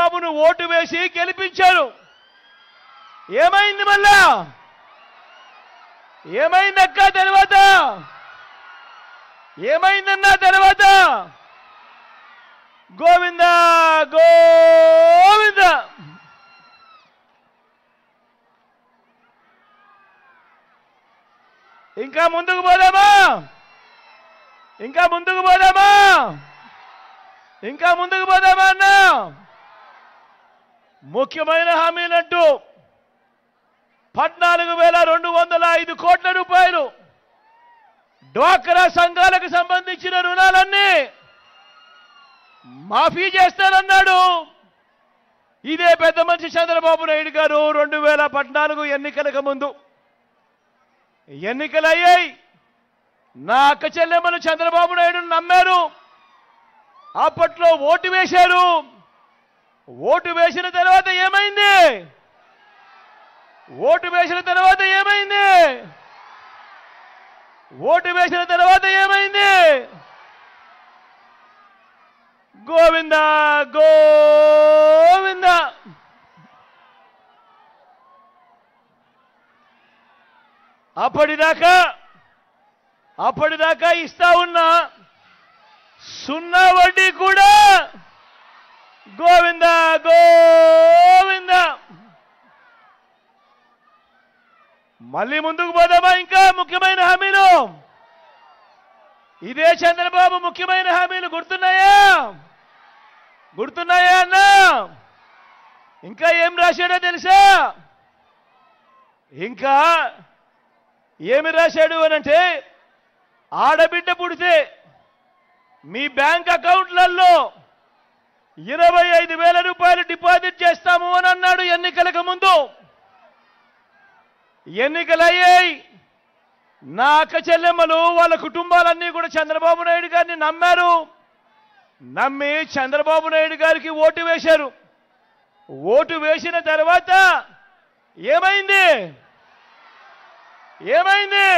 చంద్రబాబును ఓటు వేసి గెలిపించారు. ఏమైంది మళ్ళా? ఏమైందక్క తర్వాత? ఏమైందన్నా తర్వాత? గోవింద గోవింద. ఇంకా ముందుకు పోదామా? ఇంకా ముందుకు పోదామా? ఇంకా ముందుకు పోదామా అన్నా? ముఖ్యమైన హామీలంటూ 14,205 కోట్ల రూపాయలు డ్వాక్రా సంఘాలకు సంబంధించిన రుణాలన్నీ మాఫీ చేస్తానన్నాడు. ఇదే పెద్ద మనిషి చంద్రబాబు నాయుడు గారు 2014 ఎన్నికలకు ముందు ఎన్నికలయ్యాయి. నా అక్క చెల్లెమ్మలు చంద్రబాబు నాయుడును నమ్మారు. అప్పట్లో ఓటు వేశారు. ఓటు వేసిన తర్వాత ఏమైంది? ఓటు వేసిన తర్వాత ఏమైంది? ఓటు వేసిన తర్వాత ఏమైంది? గోవింద గోవింద. అప్పటిదాకా ఇస్తా ఉన్న సున్నా వడ్డీ కూడా గోవింద గోవింద. మళ్ళీ ముందుకు పోదామా? ఇంకా ముఖ్యమైన హామీలు. ఇదే చంద్రబాబు ముఖ్యమైన హామీలు గుర్తున్నాయా? గుర్తున్నాయా అన్నా? ఇంకా ఏం రాశాడో తెలుసా? ఇంకా ఏమి రాశాడు అనంటే, ఆడబిడ్డ పుడితే మీ బ్యాంక్ అకౌంట్లలో 25,000 రూపాయలు డిపాజిట్ చేస్తాము అని అన్నాడు ఎన్నికలకు ముందు. ఎన్నికలయ్యాయి. నా అక్క చెల్లెమ్మలు వాళ్ళ కుటుంబాలన్నీ కూడా చంద్రబాబు నాయుడు గారిని నమ్మారు. నమ్మి చంద్రబాబు నాయుడు గారికి ఓటు వేశారు. ఓటు వేసిన తర్వాత ఏమైంది? ఏమైంది?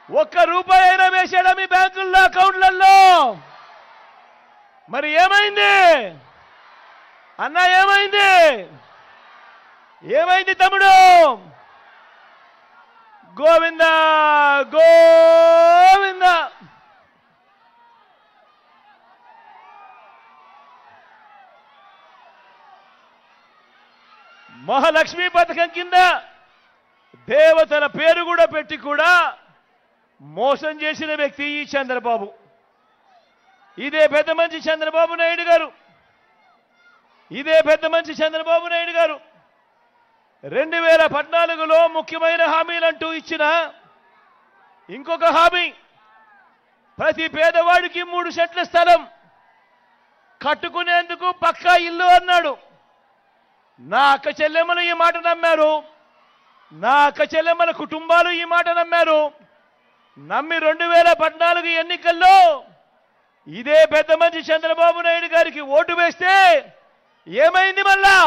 ఒక్క రూపాయి అయినా వేశాడా మీ బ్యాంకుల్లో అకౌంట్లలో? మరి ఏమైంది అన్నా? ఏమైంది? ఏమైంది తమ్ముడు? గోవింద గోవింద. మహాలక్ష్మి పథకం కింద దేవతల పేరు కూడా పెట్టి కూడా మోసం చేసిన వ్యక్తి ఈ చంద్రబాబు. ఇదే పెద్ద మనిషి చంద్రబాబు నాయుడు గారు. ఇదే పెద్ద మనిషి చంద్రబాబు నాయుడు గారు 2014లో ముఖ్యమైన హామీలంటూ ఇచ్చిన ఇంకొక హామీ, ప్రతి పేదవాడికి 3 సెంట్ల స్థలం కట్టుకునేందుకు పక్కా ఇల్లు అన్నాడు. నా అక్క చెల్లెమ్మలు ఈ మాట నమ్మారు. నా అక్క చెల్లెమ్మల కుటుంబాలు ఈ మాట నమ్మారు. నమ్మి 2014 ఎన్నికల్లో ఇదే పెద్ద మనిషి చంద్రబాబు నాయుడు గారికి ఓటు వేస్తే ఏమైంది? మళ్ళా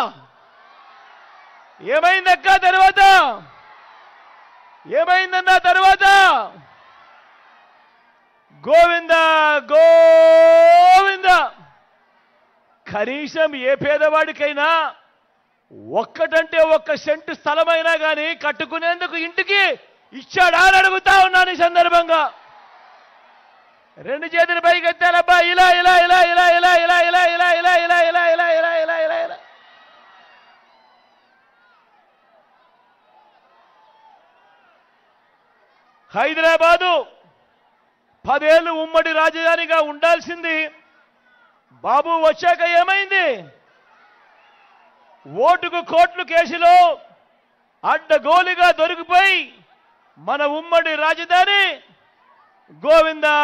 ఏమైందక్క తర్వాత? ఏమైందన్న తర్వాత? గోవింద గోవింద. కనీసం ఏ పేదవాడికైనా ఒక్కటంటే 1 సెంటు స్థలమైనా కానీ కట్టుకునేందుకు ఇంటికి ఇచ్చాడా అని అడుగుతా ఉన్నాను. ఈ సందర్భంగా 2 చేతులు పైకి ఎత్తాలబ్బా. ఇలా ఇలా ఇలా ఇలా ఇలా ఇలా ఇలా ఇలా ఇలా ఇలా ఇలా ఇలా ఇలా ఇలా ఇలా ఇలా. హైదరాబాదు 10 ఏళ్ళు ఉమ్మడి రాజధానిగా ఉండాల్సింది బాబు వచ్చాక ఏమైంది? ఓటుకు కోట్లు కేసులో అడ్డగోలుగా దొరికిపోయి మన ఉమ్మడి రాజధాని గోవిందా